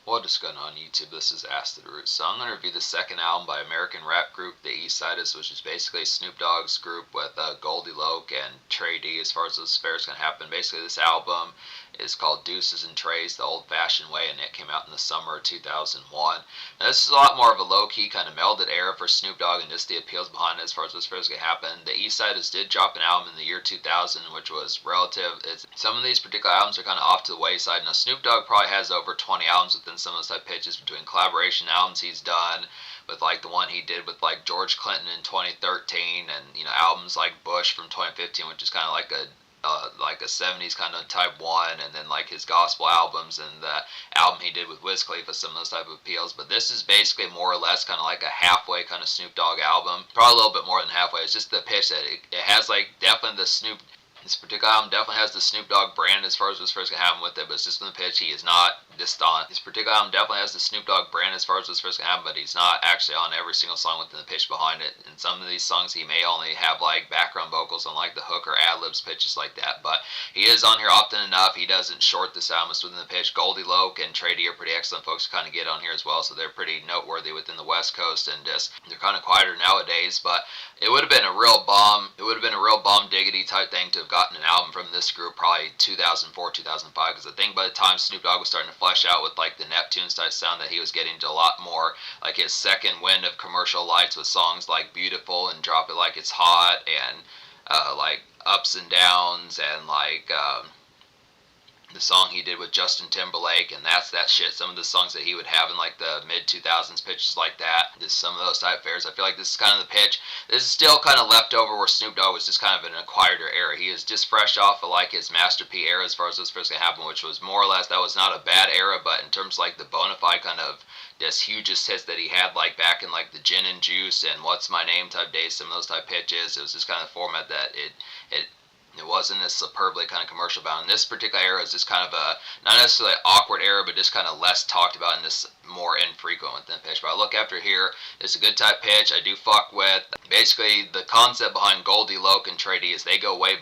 What is going on YouTube? This is Acid Root. So I'm going to review the second album by American rap group the Eastsidaz, which is basically Snoop Dogg's group with Goldie Loc and Trayz as far as this affair is going to happen. Basically this album is called Duces and Trayz the old-fashioned way, and it came out in the summer of 2001. Now this is a lot more of a low-key kind of melded era for Snoop Dogg and just the appeals behind it as far as this affair is going to happen. The Eastsidaz did drop an album in the year 2000, which was relative. Some of these particular albums are kind of off to the wayside. Now Snoop Dogg probably has over 20 albums within some of those type pitches between collaboration albums he's done with like the one he did with like George Clinton in 2013, and albums like Bush from 2015, which is kind of like a 70s kind of type one, and then like his gospel albums and the album he did with Wiz Khalifa, some of those type of appeals. But this is basically more or less kind of like a halfway kind of Snoop Dogg album, probably a little bit more than halfway. It's just the pitch that it has like definitely the Snoop. This particular album definitely has the Snoop Dogg brand as far as what's first going to happen with it, but it's just from the pitch. He is not just on. This particular album definitely has the Snoop Dogg brand as far as what's first going to happen, but he's not actually on every single song within the pitch behind it. In some of these songs, he may only have like background vocals on like the hook or ad-libs pitches like that, but he is on here often enough. He doesn't short this album. It's within the pitch. Goldie Loc and Trayz are pretty excellent folks to kind of get on here as well, so they're pretty noteworthy within the West Coast, and just they're kind of quieter nowadays, but it would have been a real bomb. It would have been a real bomb diggity type thing to have gotten an album from this group probably 2004, 2005, because I think by the time Snoop Dogg was starting to flesh out with like the Neptunes type sound, that he was getting to a lot more like his second wind of commercial lights with songs like Beautiful and Drop It Like It's Hot, and like Ups and Downs, and like the song he did with Justin Timberlake, and That's That Shit. Some of the songs that he would have in like the mid-2000s pitches like that. Just some of those type fairs. I feel like this is kind of the pitch. This is still kind of left over where Snoop Dogg was just kind of in an quieter era. He is just fresh off of like his Master P era as far as this first going to happen, which was more or less, that was not a bad era, but in terms of like the bona fide kind of just hugest hits that he had like back in like the Gin and Juice and What's My Name type days, some of those type pitches, it was just kind of format that it wasn't as superbly kind of commercial bound. And this particular era is just kind of a, not necessarily awkward era, but just kind of less talked about and just more infrequent within the pitch. But I look after here, it's a good type pitch. I do fuck with. Basically, the concept behind Goldie Loc and Trayz is they go way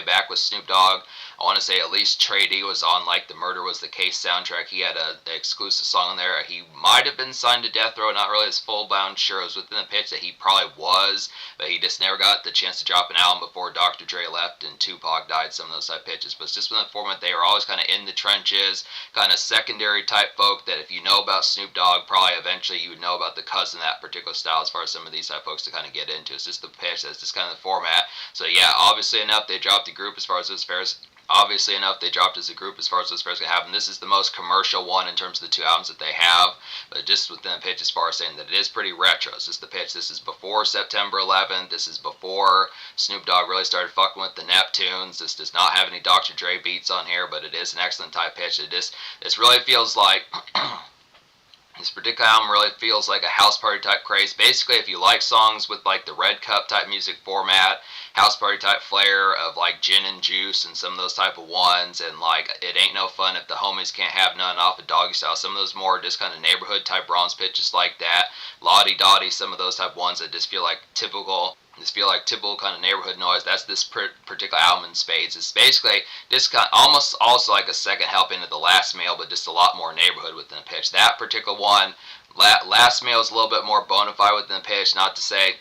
back with Snoop Dogg. I want to say at least Trayz was on like the Murder Was the Case soundtrack. He had an exclusive song on there. He might have been signed to Death Row, not really as full bound. Sure, it was within the pitch that he probably was, but he just never got the chance to drop an album before Dr. Dre left and Tupac died, some of those type pitches. But it's just within the format, they were always kind of in the trenches, kind of secondary type folk that if you know about Snoop Dogg, probably eventually you would know about the cousin that particular style as far as some of these type folks to kind of get into. It's just the pitch, that's just kind of the format. So yeah, obviously enough, they dropped the group as far as this fares. Obviously enough, they dropped as a group as far as this fair's going to happen. This is the most commercial one in terms of the two albums that they have, but just within the pitch as far as saying that it is pretty retro. It's just the pitch. This is before September 11th. This is before Snoop Dogg really started fucking with the Neptunes. This does not have any Dr. Dre beats on here, but it is an excellent type pitch. This really feels like this particular album really feels like a house party type craze. Basically, if you like songs with like the Red Cup type music format, house party type flair of like Gin and Juice and some of those type of ones, and like It Ain't No Fun If the Homies Can't Have None off of Doggystyle, some of those more just kind of neighborhood type bronze pitches like that, Lottie Dottie, some of those type ones that just feel like typical kind of neighborhood noise. That's this particular album in spades. It's basically this kind of almost also like a second helping of The Last Meal, but just a lot more neighborhood within the pitch. That particular one, Last Meal, is a little bit more bona fide within the pitch. Not to say,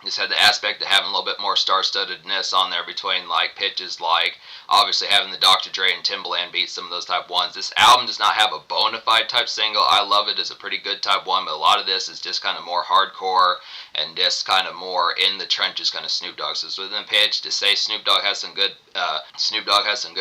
just had the aspect of having a little bit more star-studdedness on there between like pitches, like obviously having the Dr. Dre and Timbaland beats, some of those type ones. This album does not have a bona fide type single. I Love It is a pretty good type one, but a lot of this is just kind of more hardcore and just kind of more in the trenches kind of Snoop Dogg. So it's within pitch to say Snoop Dogg has some good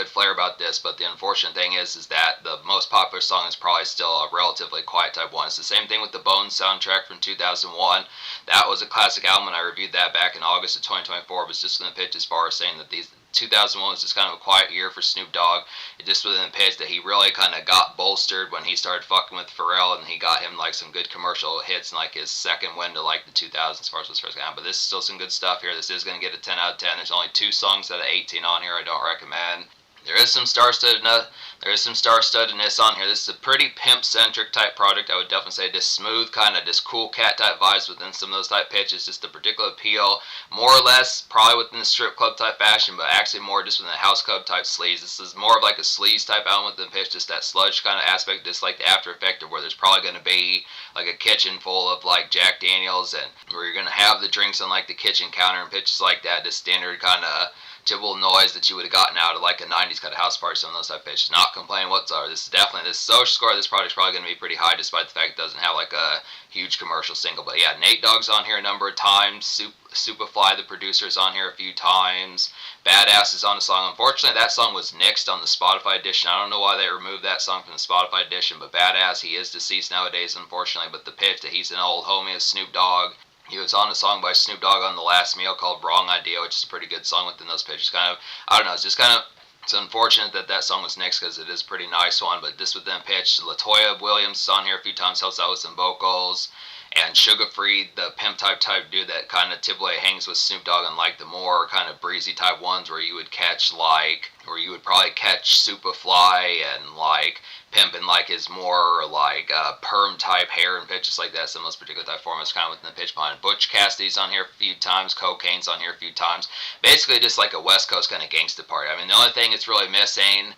flair about this, but the unfortunate thing is that the most popular song is probably still a relatively quiet type one. It's the same thing with the Bones soundtrack from 2001. That was a classic album, and I reviewed that back in August of 2024. It was just in the pitch as far as saying that 2001 was just kind of a quiet year for Snoop Dogg. It just within the pitch that he really kind of got bolstered when he started fucking with Pharrell, and he got him like some good commercial hits in like his second win to like the 2000s as far as what's first going on. But this is still some good stuff here. This is going to get a 10 out of 10. There's only 2 songs out of 18 on here I don't recommend. There is some star-studdedness on here. This is a pretty pimp-centric type project. I would definitely say just smooth, kind of just cool cat type vibes within some of those type pitches. Just the particular appeal, more or less, probably within the strip club type fashion, but actually more just within the house club type sleaze. This is more of like a sleaze type album within the pitch, just that sludge kind of aspect, just like the after effect of where there's probably going to be like a kitchen full of like Jack Daniels, and where you're going to have the drinks on like the kitchen counter and pitches like that. Just standard kind of typical noise that you would have gotten out of like a 90s kind of house party, some of those type of pitches. Not complaining whatsoever. This social score of this project is probably going to be pretty high, despite the fact it doesn't have like a huge commercial single. But yeah, Nate Dogg's on here a number of times. Superfly, the producer, is on here a few times. Badass is on the song. Unfortunately, that song was nixed on the Spotify edition. I don't know why they removed that song from the Spotify edition, but Badass, he is deceased nowadays, unfortunately. But the pitch that he's an old homie of Snoop Dogg. He was on a song by Snoop Dogg on The Last Meal called Wrong Idea, which is a pretty good song within those pitches. Kind of, I don't know, it's unfortunate that that song was nixed because it is a pretty nice one, but this within pitch, LaToya Williams is on here a few times, helps out with some vocals. And Sugar Free, the pimp type dude that kind of typically hangs with Snoop Dogg and like the more kind of breezy type ones where you would probably catch Superfly and like pimping like his more like perm type hair and pitches like that. Some of those particular type formats kind of within the pitch behind. Butch Cassidy's on here a few times. Cocaine's on here a few times. Basically just like a West Coast kind of gangsta party. I mean, the only thing it's really missing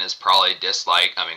is probably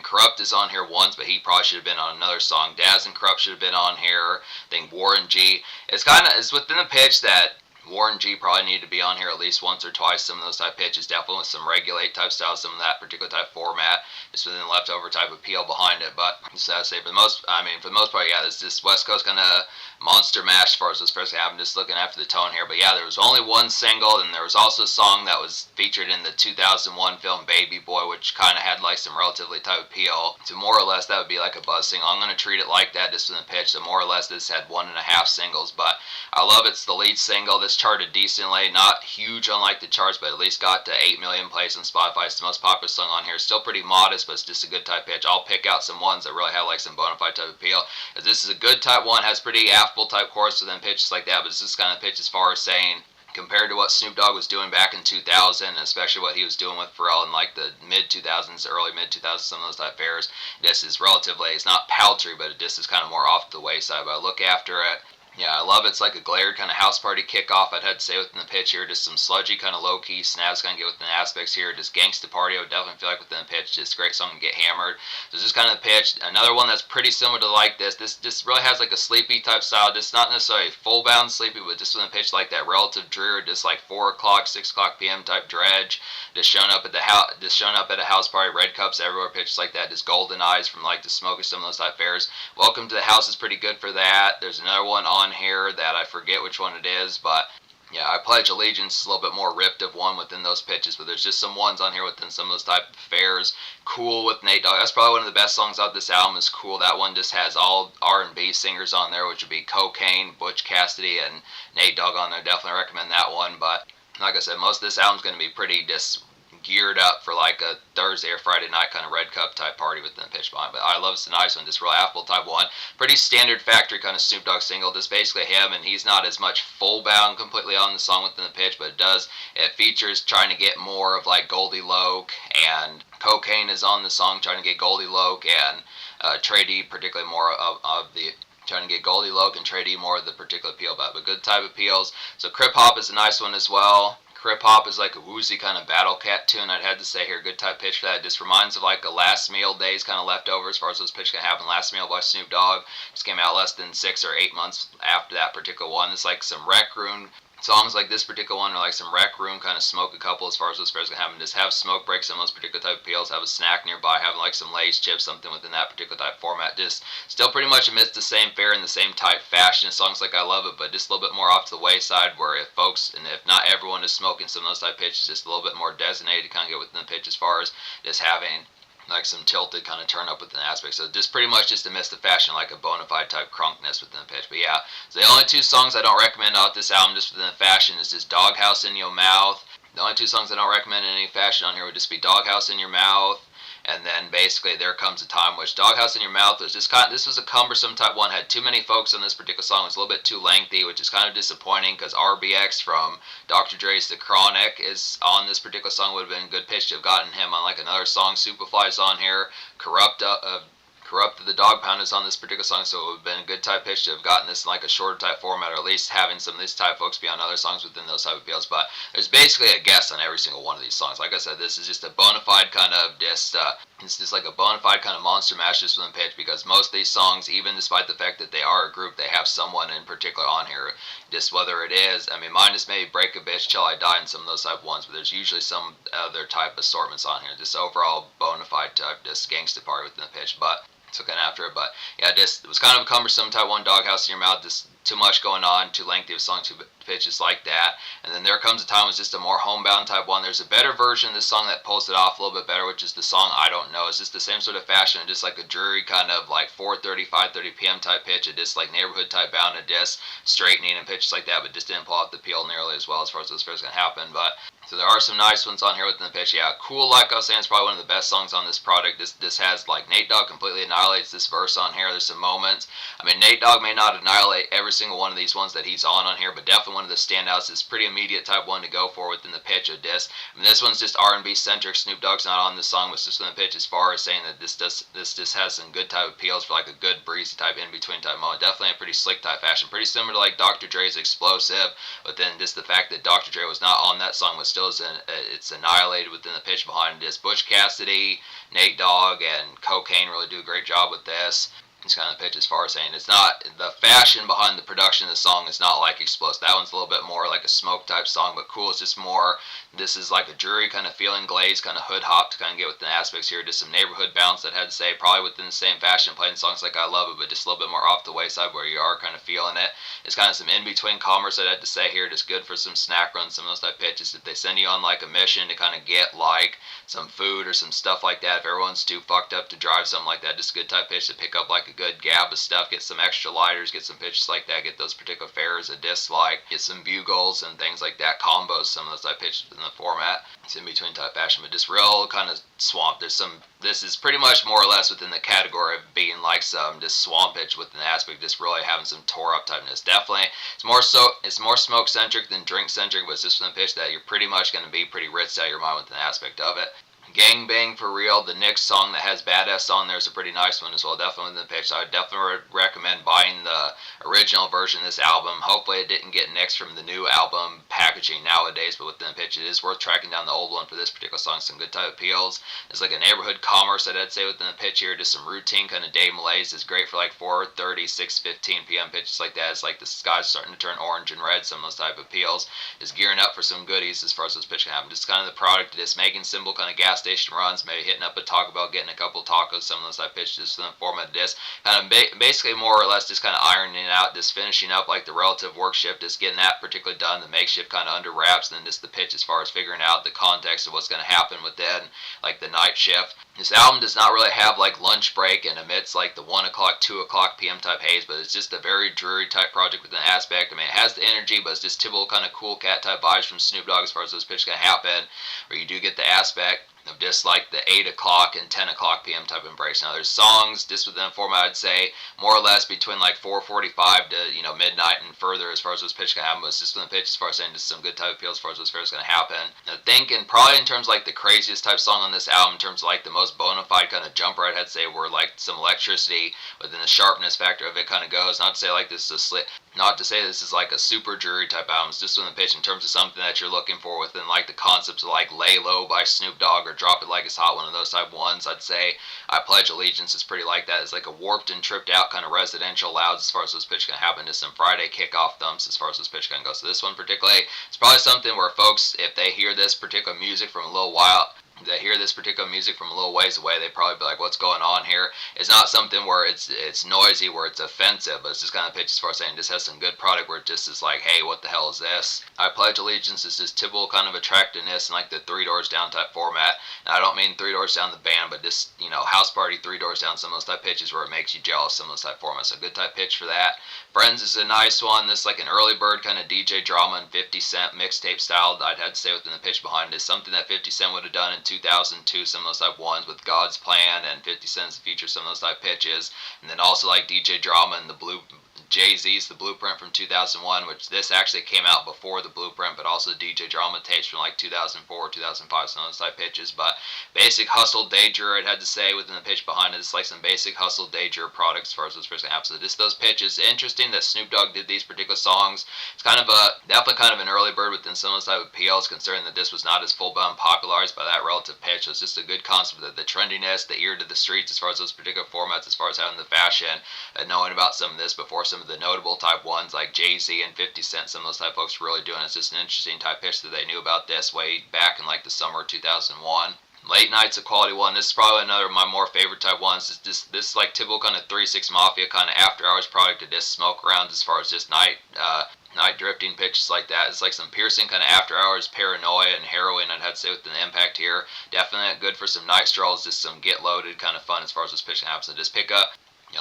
Corrupt is on here once, but he probably should have been on another song. Daz and Corrupt should have been on here. I think Warren G. It's within the pitch that Warren G probably needed to be on here at least once or twice. Some of those type pitches, definitely with some regulate type style, some of that particular type format, just within the leftover type appeal behind it. But so I say for the most part, yeah, this West Coast kind of monster mash as far as this person having. Just looking after the tone here, but yeah, there was only one single, and there was also a song that was featured in the 2001 film Baby Boy, which kind of had like some relatively type appeal. So more or less, that would be like a buzz single. I'm gonna treat it like that, just in the pitch. So more or less, this had 1.5 singles, but I love it's the lead single. This charted decently, not huge on like the charts, but at least got to 8 million plays on Spotify. It's the most popular song on here. Still pretty modest, but it's just a good type pitch. I'll pick out some ones that really have like some bona fide type appeal. As this is a good type one, has pretty affable type chorus within pitches like that, but it's this kind of pitch as far as saying, compared to what Snoop Dogg was doing back in 2000, and especially what he was doing with Pharrell in like the mid-2000s, early mid-2000s, some of those type fairs, this is relatively, it's not paltry, but this is kind of more off the wayside. But I look after it. Yeah, I love it. It's like a glared kind of house party kickoff. I'd have to say within the pitch here, just some sludgy kind of low-key snaps kind of get within the aspects here. Just gangsta party, I would definitely feel like within the pitch. Just a great song to get hammered. So this is kind of the pitch. Another one that's pretty similar to like this. This just really has like a sleepy type style. Just not necessarily full-bound sleepy, but just within the pitch like that relative drear, just like 4 o'clock, 6 o'clock p.m. type dredge. Just showing up at a house party, red cups everywhere, pitches like that. Just golden eyes from like the smoke of some of those type fairs. Welcome to the House is pretty good for that. There's another one on here that I forget which one it is, but yeah, I Pledge Allegiance is a little bit more ripped of one within those pitches, but there's just some ones on here within some of those type of fairs. Cool with Nate Dogg. That's probably one of the best songs out this album is Cool. That one just has all R&B singers on there, which would be Cocaine, Butch Cassidy, and Nate Dogg on there. Definitely recommend that one, but like I said, most of this album's going to be pretty just geared up for like a Thursday or Friday night kind of red cup type party within the pitch behind. But I love it's a nice one, just real affable type one. Pretty standard factory kind of Snoop Dogg single, just basically him, and he's not as much full bound completely on the song within the pitch, but it features trying to get more of like Goldie Loke, and Cocaine is on the song trying to get Goldie Loke, and Trayz particularly more of the trying to get Goldie Loke and Trayz more of the particular appeal about, but good type appeals. So Crip Hop is a nice one as well. Crip Hop is like a woozy kind of battle cat tune. I'd have to say here, good type pitch for that. It just reminds of like a Last Meal days kind of leftover as far as those pitches can happen. Last Meal by Snoop Dogg just came out less than 6 or 8 months after that particular one. It's like some Rec Room songs like this particular one are like some Rec Room kind of smoke a couple as far as those fairs can happen. Just have smoke breaks in those particular type of appeals, have a snack nearby, having like some Lay's chips, something within that particular type format. Just still pretty much amidst the same fare in the same type fashion. Songs like I Love It, but just a little bit more off to the wayside, where if not everyone is smoking some of those type pitches, just a little bit more designated to kind of get within the pitch as far as just having like some tilted kind of turn up within the aspect. So just pretty much just to miss the fashion, like a bona fide type crunkness within the pitch. But yeah, so the only 2 songs I don't recommend off this album just within the fashion is just Doghouse in Your Mouth. The only 2 songs I don't recommend in any fashion on here would just be Doghouse in Your Mouth And then basically There Comes a Time, which Doghouse in Your Mouth was just this was a cumbersome type one, had too many folks on this particular song, it was a little bit too lengthy, which is kind of disappointing because RBX from Dr. Dre's The Chronic is on this particular song. Would have been a good pitch to have gotten him on like another song. Superfly's on here. Corrupted the Dog Pound is on this particular song, so it would have been a good type pitch to have gotten this in like a shorter type format, or at least having some of these type folks be on other songs within those type of fields. But there's basically a guest on every single one of these songs. Like I said, this is just a bona fide kind of it's just like a bona fide kind of monster mash just from the pitch, because most of these songs, even despite the fact that they are a group, they have someone in particular on here. Just whether it is, I mean, mine is maybe Break a Bitch Till I Die and some of those type ones, but there's usually some other type assortments on here. Just overall bona fide type, just gangsta part within the pitch. But took it after it, but yeah, just it was kind of a cumbersome type one. Doghouse in Your Mouth, just too much going on, too lengthy of a song, too pitches like that. And then There Comes a Time was just a more homebound type one. There's a better version of this song that pulls it off a little bit better, which is the song I Don't Know. It's just the same sort of fashion, just like a dreary kind of like 4:30, 5:30 p.m. type pitch. It just like neighborhood type bound, and just straightening and pitches like that, but just didn't pull off the peel nearly as well as far as those first gonna happen. But so there are some nice ones on here within the pitch. Yeah, Cool, like I was saying, is probably one of the best songs on this product. This has like Nate Dogg completely annihilates this verse on here. There's some moments. I mean, Nate Dogg may not annihilate every single one of these ones that he's on here, but definitely one of the standouts. It's pretty immediate type one to go for within the pitch of this. I mean, this one's just R&B centric. Snoop Dogg's not on this song, but it's just in the pitch as far as saying that this just has some good type appeals for like a good breezy type in between type moment. Definitely a pretty slick type fashion, pretty similar to like Dr. Dre's Explosive, but then just the fact that Dr. Dre was not on that song, but still is it's annihilated within the pitch behind this. Butch Cassidy, Nate Dogg, and Cocaine really do a great job with this. It's kind of the pitch as far as saying it's not the fashion behind the production of the song is not like Explosive. That one's a little bit more like a smoke type song, but Cool is just more. This is like a jury kind of feeling glazed, kind of hood hop to kind of get within the aspects here. Just some neighborhood bounce that had to say probably within the same fashion, playing songs like I Love It, but just a little bit more off the wayside where you are kind of feeling it. It's kind of some in between commerce that I had to say here, just good for some snack runs, some of those type pitches. If they send you on like a mission to kind of get like some food or some stuff like that, if everyone's too fucked up to drive something like that, just a good type pitch to pick up like a good gab of stuff, get some extra lighters, get some pitches like that, get those particular fares, a disc like, get some bugles and things like that, combos, some of those type pitches in the format. It's in between type fashion, but just real kind of swamp. This is pretty much more or less within the category of being like some just swamp pitch within the aspect, just really having some tore up typeness. Definitely, it's more smoke centric than drink centric, but it's just from the pitch that you're pretty much going to be pretty rinsed out of your mind within the aspect of it. Gang Bang For Real, the Knicks song that has Badass on there, is a pretty nice one as well, definitely in the pitch. I would definitely recommend buying the original version of this album. Hopefully it didn't get nixed from the new album packaging nowadays, but within the pitch it is worth tracking down the old one for this particular song. Some good type appeals. It's like a neighborhood commerce that I'd say within the pitch here, just some routine kind of day malaise. It's great for like 4:30, 6:15 p.m. pitches like that. It's like the sky's starting to turn orange and red, some of those type of appeals. Is gearing up for some goodies as far as those pitch can happen. Just kind of the product of this making simple kind of gas station runs, maybe hitting up a Taco Bell, getting a couple tacos, some of those type pitches in the format of this. Kind of basically more or less just kind of ironing out, just finishing up like the relative work shift, just getting that particularly done, the makeshift kind of under wraps, and then just the pitch as far as figuring out the context of what's going to happen with that, like the night shift. This album does not really have like lunch break and amidst like the 1 o'clock, 2 o'clock p.m. type haze, but it's just a very dreary type project with an aspect. I mean, it has the energy, but it's just typical kind of cool cat type vibes from Snoop Dogg as far as those pitches can happen, where you do get the aspect of just like the 8 o'clock and 10 o'clock p.m. type embrace. Now there's songs just within the format, I'd say more or less between like 4:45 to midnight and further as far as those pitches can happen, but it's just within the pitch as far as saying just some good type appeals as far as those fares going to happen. I think, and probably in terms of like the craziest type song on this album, in terms of like the most bona fide kind of jumper, I'd say where like some electricity within the sharpness factor of it kind of goes. Not to say like this is not to say this is like a super jury type album, it's just within the pitch in terms of something that you're looking for within like the concepts of like Lay Low by Snoop Dogg or Drop It Like It's Hot, one of those type ones. I'd say I Pledge Allegiance is pretty like that. It's like a warped and tripped out kind of residential louds as far as this pitch can happen. Just some Friday kickoff thumps as far as this pitch can go. So this one particularly, it's probably something where folks, if they hear this particular music from a little while, they hear this particular music from a little ways away, they probably be like, what's going on here? It's not something where it's noisy, where it's offensive, but it's just kind of pitch as far as saying this has some good product where it just is like, hey, what the hell is this? I Pledge Allegiance is this typical kind of attractiveness and like the Three Doors Down type format. And I don't mean Three Doors Down the band, but just, House Party, Three Doors Down, some of those type pitches where it makes you jealous, some of those type formats. So good type pitch for that. Friends is a nice one. This is like an early bird kind of DJ drama and 50 Cent mixtape style. I'd have to say within the pitch behind it is something that 50 Cent would have done in 2002, some of those type ones with God's Plan and 50 Cent's feature some of those type pitches, and then also like DJ Drama and Jay-Z's The Blueprint from 2001, which this actually came out before The Blueprint, but also DJ Drama tapes from like 2004, 2005, some of those type pitches. But Basic Hustle Danger, it had to say within the pitch behind it, it's like some Basic Hustle Danger products as far as those first apps. So just those pitches. Interesting that Snoop Dogg did these particular songs. It's kind of definitely kind of an early bird within some of those type of appeals, considering that this was not as full-blown popularized by that relative pitch. So it's just a good concept of the trendiness, the ear to the streets as far as those particular formats, as far as having the fashion, and knowing about some of this before some of the notable type ones like Jay-Z and 50 Cent, some of those type folks really doing. It's just an interesting type pitch that they knew about this way back in like the summer of 2001. Late Night's a quality one. This is probably another of my more favorite type ones. This is like typical kind of 3-6 Mafia kind of after hours product to just smoke around as far as just night drifting pitches like that. It's like some piercing kind of after hours paranoia and heroin, I'd have to say, with the impact here. Definitely good for some night strolls, just some get loaded kind of fun as far as this pitching happens. So just pick up,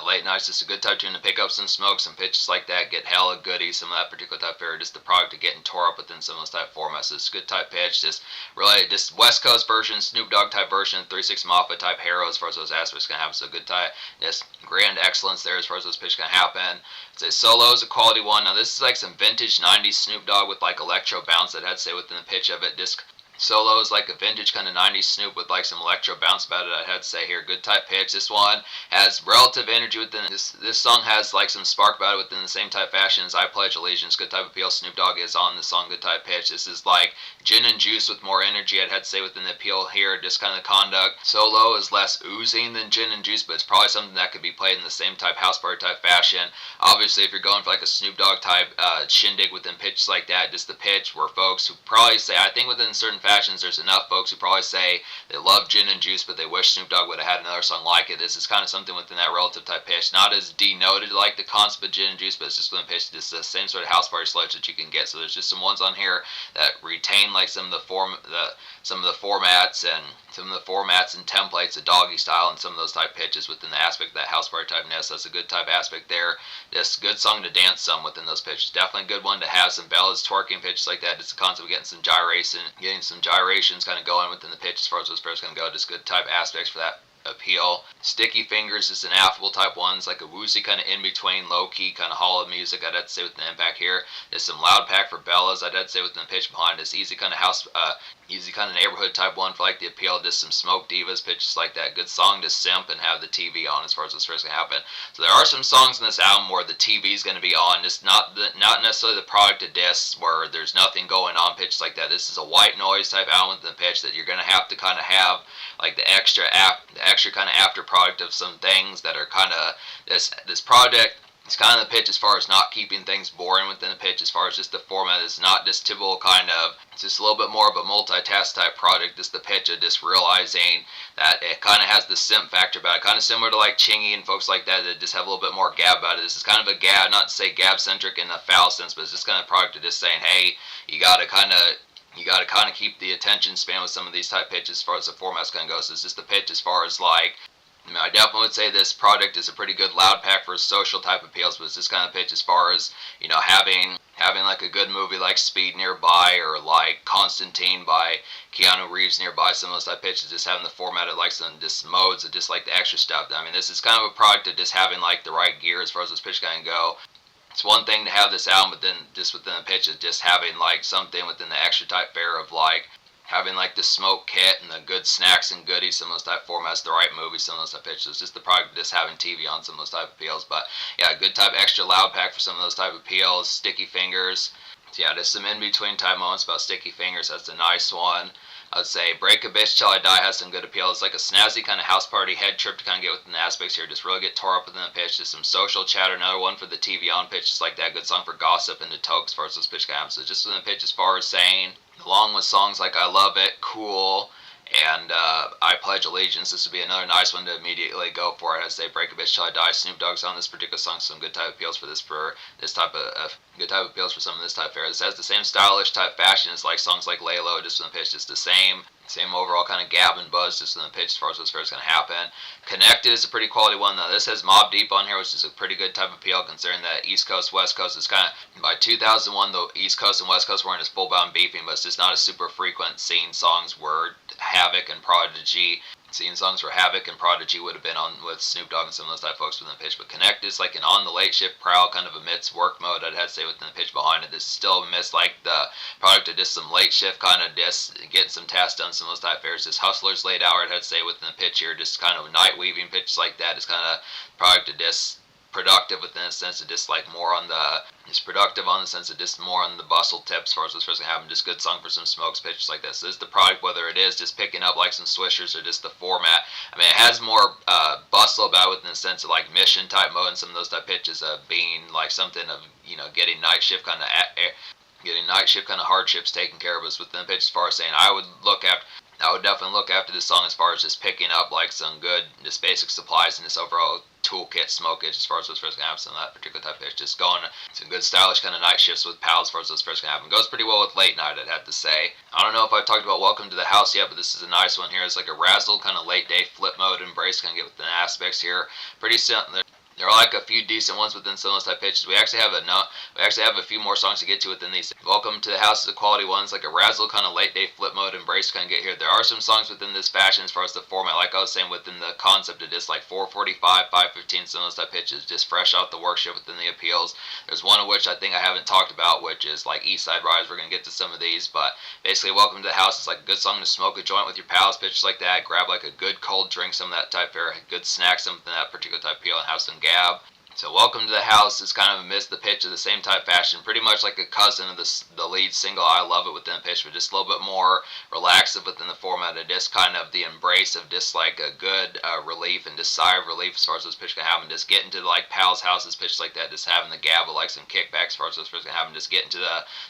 late nights, just a good type tune to pick up some smoke, some pitches like that, get hella goodies, some of that particular type fare, just the product of getting tore up within some of those type formats. So it's a good type pitch, just really just West Coast version, Snoop Dogg type version, 3-6 Mafia type hero as far as those aspects can happen. So good type, just grand excellence there as far as those pitches can happen. Say Solo is a quality one. Now this is like some vintage 90s Snoop Dogg with like electro bounce that I'd say within the pitch of it. Just Solo is like a vintage kind of 90s Snoop with like some electro bounce about it, I had to say here. Good type pitch. This one has relative energy within this song has like some spark about it within the same type fashion as I Pledge Allegiance. Good type appeal. Snoop Dogg is on this song. Good type pitch. This is like gin and juice with more energy, I'd have to say, within the appeal here. Just kind of conduct. Solo is less oozing than gin and juice, but it's probably something that could be played in the same type house party type fashion. Obviously, if you're going for like a Snoop Dogg type shindig within pitches like that, just the pitch where folks who probably say, I think within certain fashions, there's enough folks who probably say they love gin and juice, but they wish Snoop Dogg would have had another song like it. This is kind of something within that relative type pitch, not as denoted like the concept of gin and juice, but it's just within pitch, just the same sort of house party sludge that you can get. So there's just some ones on here that retain like some of the formats and templates of Doggystyle and some of those type pitches within the aspect of that house party typeness. That's a good type aspect there. Just a good song to dance some within those pitches. Definitely a good one to have some bellas, twerking pitches like that. Just the concept of getting some gyrations kind of going within the pitch as far as those pairs can go. Just good type aspects for that appeal. Sticky Fingers is an affable type ones, like a woozy kind of in between, low key kind of hollow music, I'd have to say, with the impact here. There's some loud pack for bellas, I'd have to say, with the pitch behind this. Easy kind of neighborhood type one for like the appeal. Just some smoke divas pitches like that. Good song to simp and have the TV on as far as this first can happen. So there are some songs in this album where the TV is going to be on, just not necessarily the product of discs where there's nothing going on pitches like that. This is a white noise type album with the pitch that you're going to have to kind of have like the extra kind of after product of some things that are kind of this project. It's kind of the pitch as far as not keeping things boring within the pitch, as far as just the format is not just typical kind of, it's just a little bit more of a multitask type project. Just the pitch of just realizing that it kind of has the simp factor about it, kind of similar to like Chingy and folks like that just have a little bit more gab about it. This is kind of a gab, not to say gab centric in a foul sense, but it's just kind of product of just saying, hey, you gotta kind of keep the attention span with some of these type pitches as far as the format's going to go. So it's just the pitch as far as like, I definitely would say this product is a pretty good loud pack for social type appeals, but it's this kind of pitch as far as, having like a good movie like Speed nearby, or like Constantine by Keanu Reeves nearby, some of those type pitches, just having the formatted like some just modes of just like the extra stuff. I mean, this is kind of a product of just having like the right gear as far as this pitch can go. It's one thing to have this album, but then just within the pitch of just having like something within the extra type fare of like having like the smoke kit and the good snacks and goodies, some of those type formats, the right movies, some of those type pitches. Just the product of just having TV on some of those type appeals. But yeah, good type extra loud pack for some of those type appeals. Sticky Fingers. So yeah, there's some in-between type moments about Sticky Fingers. That's a nice one. I'd say Break a Bitch Till I Die has some good appeal. It's like a snazzy kind of house party head trip to kind of get within the aspects here. Just really get tore up within the pitch. Just some social chatter. Another one for the TV on pitch. Just like that. Good song for gossip and the toke as far as those pitch can happen. So just within the pitch as far as saying, along with songs like I Love It, Cool, and I Pledge Allegiance, this would be another nice one to immediately go for. I'd say Break a Bitch Till I Die. Snoop Dogg's on this particular song. Some good type appeals for this type of good type of appeals for some of this type fare. This has the same stylish type fashion as like songs like Lay Low, just from the pitch, just the same overall kind of gab and buzz just in the pitch as far as those fares going to happen. Connected is a pretty quality one though. This has Mobb Deep on here, which is a pretty good type of appeal considering that East Coast, West Coast is kind of, by 2001 the East Coast and West Coast weren't as full-bound beefing, but it's just not a super frequent scene songs where Havoc and Prodigy. Seeing songs where Havoc and Prodigy would have been on with Snoop Dogg and some of those type of folks within the pitch, but Connect is like an on the late shift prowl kind of amidst work mode. I'd have to say within the pitch behind it, this is still amidst like the product of just some late shift kind of just getting some tasks done, some of those type of areas. Just Hustlers late hour, I'd have to say within the pitch here, just kind of night weaving pitches like that is kind of product of just productive within the sense of just like more on the it's productive on the sense of just more on the bustle tip as far as what's supposed to happen. Just good song for some smokes pitches like this. This is the product, whether it is just picking up like some swishers or just the format. I mean, it has more bustle about it within the sense of like mission type mode and some of those type pitches of being like something of, you know, getting night shift kind of hardships taken care of us within the pitch. As far as saying I would definitely look after this song as far as just picking up like some good, just basic supplies and this overall toolkit smokage as far as what's first gonna happen. Some of that particular type of pitch, just going some good stylish kind of night shifts with pals as far as what's first gonna happen. Goes pretty well with late night, I'd have to say. I don't know if I've talked about Welcome to the House yet, but this is a nice one here. It's like a razzle kind of late day flip mode embrace, kind of get within aspects here. Pretty simple. There are like a few decent ones within some of those type pitches. We actually have a few more songs to get to within these. Welcome to the House is a quality one. It's like a razzle kind of late day flip mode embrace kind of get here. There are some songs within this fashion as far as the format, like I was saying within the concept of just like 445, 515, some of those type pitches, just fresh out the workshop within the appeals. There's one of which I think I haven't talked about, which is like Eastside Rise. We're gonna get to some of these, but basically Welcome to the House is like a good song to smoke a joint with your pals, pitches like that. Grab like a good cold drink, some of that type fare, good snack, something that particular type appeal, and have some gab. So Welcome to the House is kind of amidst the pitch of the same type fashion, pretty much like a cousin of the lead single I Love It within the pitch, but just a little bit more relaxed within the format of just kind of the embrace of just like a good relief and just sigh of relief as far as this pitch can happen. Just getting to like pals' houses, pitch like that, just having the gab with like some kickback as far as this pitch can happen. Just getting to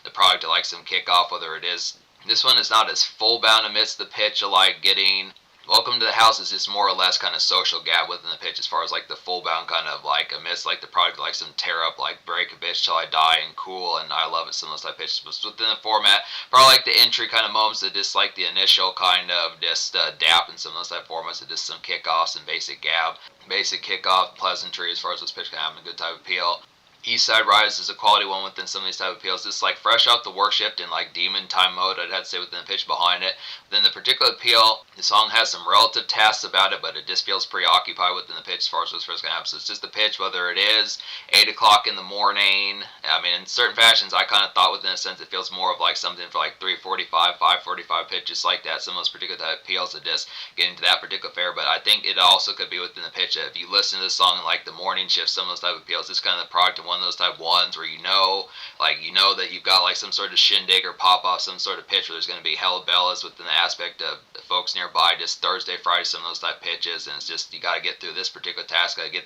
the product of like some kickoff, whether it is. This one is not as full bound amidst the pitch of like getting. Welcome to the House is just more or less kind of social gab within the pitch as far as like the full bound kind of like amidst like the product like some tear up like Break a Bitch Till I Die and Cool and I Love It, some of those type pitches. But within the format, probably like the entry kind of moments that just like the initial kind of just dap and some of those type formats of just some kickoffs and basic gab, basic kickoff pleasantry as far as this pitch can have a good type of appeal. Eastside Rise is a quality one within some of these type of appeals. Just like fresh out the work shift in like demon time mode, I'd have to say within the pitch behind it. Then the particular appeal, the song has some relative tasks about it, but it just feels preoccupied within the pitch as far as what's first gonna happen. So it's just the pitch, whether it is 8 o'clock in the morning. I mean, in certain fashions, I kind of thought within a sense it feels more of like something for like 3:45, 5:45 pitches like that. Some of those particular type of appeals are just getting to that particular fare. But I think it also could be within the pitch. If you listen to the song in like the morning shift, some of those type of appeals, it's kind of the product of one of those type ones where you know that you've got like some sort of shindig or pop off, some sort of pitch where there's going to be hella bellas within the aspect of the folks nearby, just Thursday, Friday, some of those type pitches, and it's just you got to get through this particular task, got to get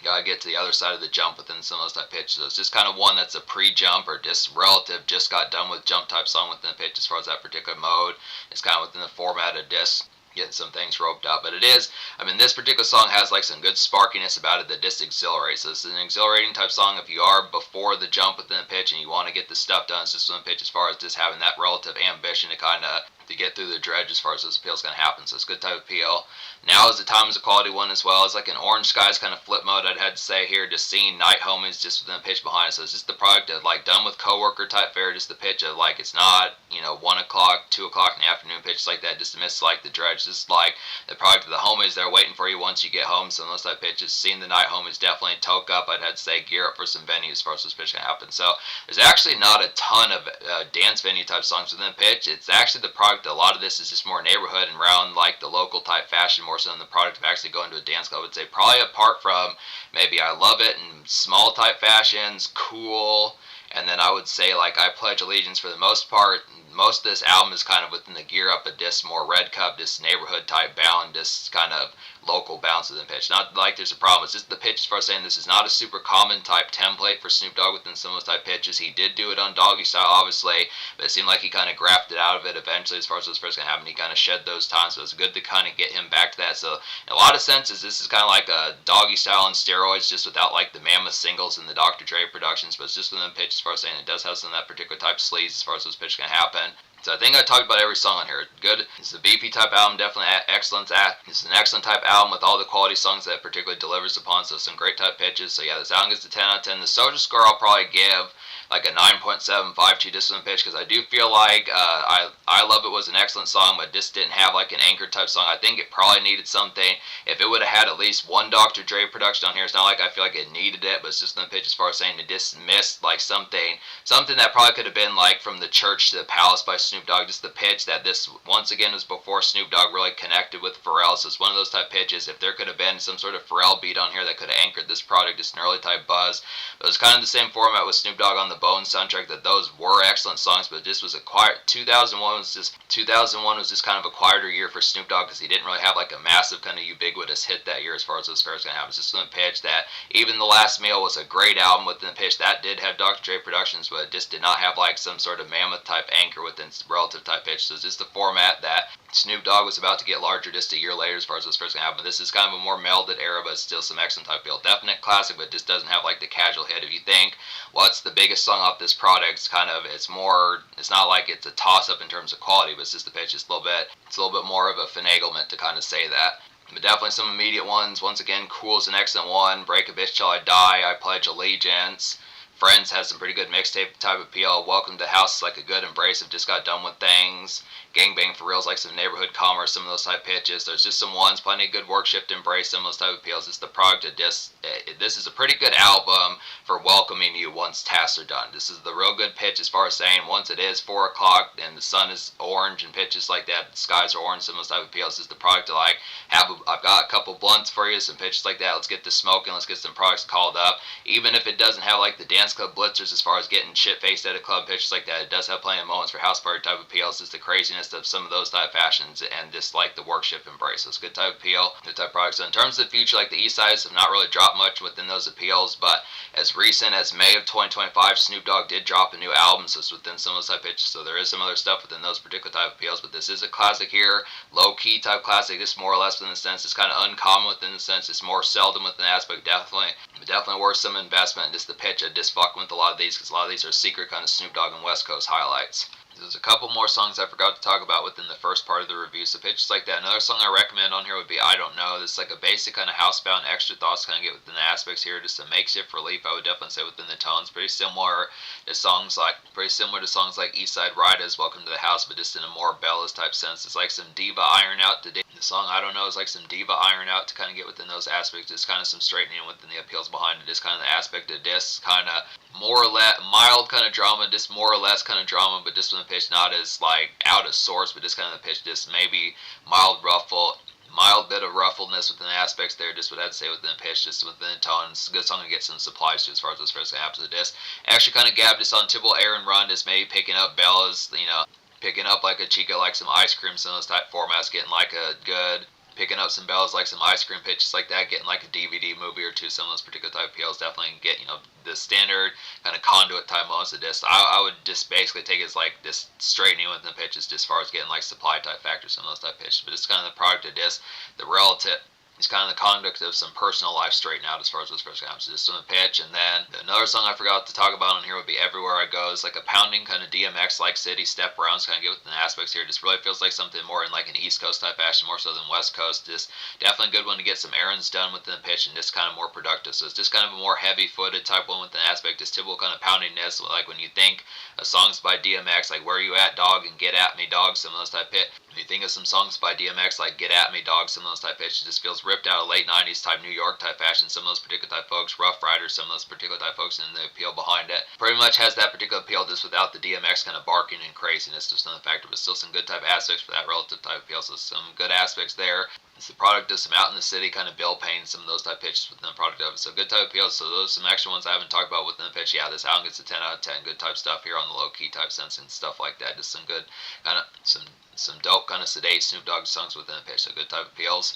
gotta get to the other side of the jump within some of those type pitches. So it's just kind of one that's a pre-jump or just relative, just got done with jump type song within the pitch as far as that particular mode. It's kind of within the format of just getting some things roped up. But it is, I mean, this particular song has like some good sparkiness about it that just exhilarates. So this is an exhilarating type song if you are before the jump within the pitch and you want to get the stuff done. It's just within the pitch as far as just having that relative ambition to kind of to get through the dredge as far as those appeals going to happen. So it's a good type of appeal. Now is the time is a quality one as well. It's like an Orange Skies kind of flip mode, I'd have to say here, just seeing Night Homies just within the pitch behind it. So it's just the product of like done with coworker type fare, just the pitch of like it's not, 1 o'clock, 2 o'clock in the afternoon pitch like that, just to miss like the dredge. Just like the product of the homies they're waiting for you once you get home. Some of those type pitches, seeing the Night Homies definitely toke up, I'd have to say gear up for some venues as far as this pitch can happen. So there's actually not a ton of dance venue type songs within the pitch. It's actually the product, a lot of this is just more neighborhood and around like the local type fashion more so than the product of actually going to a dance club. I would say probably apart from maybe I Love It and small type fashions, Cool, and then I would say like I Pledge Allegiance for the most part. Most of this album is kind of within the gear up of this more Red Cup, this neighborhood type bound, this kind of local bounce within pitch. Not like there's a problem. It's just the pitch as far as saying this is not a super common type template for Snoop Dogg within some of those type pitches. He did do it on Doggystyle, obviously, but it seemed like he kind of grafted out of it eventually as far as those first going to happen. He kind of shed those times, so it's good to kind of get him back to that. So in a lot of senses, this is kind of like a Doggystyle on steroids, just without like the mammoth singles and the Dr. Dre productions, but it's just within the pitch as far as saying it does have some of that particular type sleaze as far as those pitches can happen. So I think I talked about every song on here. Good. It's a beefy type album, definitely excellent. It's an excellent type album with all the quality songs that it particularly delivers upon. So some great type pitches. So yeah, this album gets a 10 out of 10. The social score I'll probably give like a 9.752 just on the pitch, because I do feel like I Love It was an excellent song, but just didn't have like an anchor type song. I think it probably needed something. If it would have had at least one Dr. Dre production on here, it's not like I feel like it needed it, but it's just on the pitch as far as saying it just missed like something that probably could have been like From the Church to the Palace by Snoop Dogg. Just the pitch that this once again was before Snoop Dogg really connected with Pharrell, so it's one of those type pitches. If there could have been some sort of Pharrell beat on here that could have anchored this product, just an early type buzz. But it was kind of the same format with Snoop Dogg on the Bone soundtrack, that those were excellent songs, but this was a quiet 2001 was just kind of a quieter year for Snoop Dogg, because he didn't really have like a massive kind of ubiquitous hit that year as far as those fairs gonna happen. It's just gonna pitch that even The Last Meal was a great album within the pitch that did have Dr. Dre productions, but it just did not have like some sort of mammoth type anchor within relative type pitch. So it's just the format that Snoop Dogg was about to get larger just a year later as far as those fairs gonna happen. But this is kind of a more melded era, but still some excellent type feel. Definite classic, but just doesn't have like the casual hit. If you think what's the biggest song off this product, it's not like it's a toss up in terms of quality, but it's just the pitch. It's a little bit more of a finaglement to kind of say that. But definitely some immediate ones. Once again, Cool is an excellent one. Break a Bitch Till I Die. I Pledge Allegiance. Friends has some pretty good mixtape type appeal. Welcome to House is like a good embrace of Just Got Done with Things. Gangbang for Reals like some Neighborhood Commerce, some of those type pitches. There's just some ones, plenty of good Work Shift Embrace, some of those type of appeals. It's the product of this is a pretty good album for welcoming you once tasks are done. This is the real good pitch as far as saying once it is 4 o'clock and the sun is orange and pitches like that, the skies are orange, some of those type of appeals. It's the product to like I've got a couple blunts for you, some pitches like that. Let's get this smoking, let's get some products called up. Even if it doesn't have like the dance club blitzers as far as getting shit faced at a club, pitches like that, it does have plenty of moments for house party type appeals. It's the craziness of some of those type fashions and just like the work shift embrace. So it's good type appeal, good type products. So in terms of the future, like the Eastsidaz have not really dropped much within those appeals, but as recent as May of 2025, Snoop Dogg did drop a new album, so it's within some of those type pitches. So there is some other stuff within those particular type of appeals, but this is a classic here, low key type classic. This more or less within the sense it's kind of uncommon within the sense it's more seldom within the aspect. Definitely worth some investment. Just the pitch, I just fucking with a lot of these because a lot of these are secret kind of Snoop Dogg and West Coast highlights. There's a couple more songs I forgot to talk about within the first part of the review, so pitches like that. Another song I recommend on here would be I Don't Know. This is like a basic kind of housebound extra thoughts kind of get within the aspects here, just a makeshift relief, I would definitely say, within the tones. Pretty similar to songs like Eastside Rida's Welcome to the House, but just in a more Bellas type sense. It's like some diva iron out today. The song I Don't Know is like some diva iron out to kind of get within those aspects, just kind of some straightening within the appeals behind it. Just kind of the aspect of this kind of more or less mild kind of drama, just more or less kind of drama, but just when the pitch not as like out of sorts, but just kind of the pitch, just maybe mild bit of ruffledness within the aspects there, just what I'd say within the pitch, just within the tone. It's a good song to get some supplies to as far as those first halves of the disc. Actually kind of gabbed just on Tibble Aaron Run, just maybe picking up Bella's, picking up like a Chica like some ice cream, some of those type formats, getting like a good picking up some bells like some ice cream pitches like that, getting like a DVD movie or two, some of those particular type appeals. Definitely get the standard kind of conduit type moments of this. I would just basically take it as like this straightening within the pitches, just as far as getting like supply type factors, some of those type pitches. But it's kind of the product of this, the relative. It's kind of the conduct of some personal life straightened out as far as those first comes. Just on the pitch, and then another song I forgot to talk about on here would be Everywhere I Go. It's like a pounding kind of DMX like city step arounds kind of get within the aspects here. Just really feels like something more in like an East Coast type fashion, more so than West Coast. Just definitely a good one to get some errands done within the pitch and just kind of more productive. So it's just kind of a more heavy footed type one within the aspect. Just typical kind of pounding this, like when you think of songs by DMX, like Where You At Dog and Get At Me Dog, some of those type hit. When you think of some songs by DMX like Get At Me Dog, some of those type hits, it just feels ripped out of late 90s type New York type fashion. Some of those particular type folks, Rough Riders, some of those particular type folks, and the appeal behind it pretty much has that particular appeal just without the DMX kind of barking and craziness, just on the factor, but still some good type aspects for that relative type appeal. So some good aspects there. It's the product of some out in the city kind of bill paying, some of those type pitches within the product of it. So good type appeals. So those are some extra ones I haven't talked about within the pitch. Yeah, this album gets a 10 out of 10. Good type stuff here on the low key type sense and stuff like that. Just some good kind of some dope kind of sedate Snoop Dogg songs within the pitch. So good type appeals.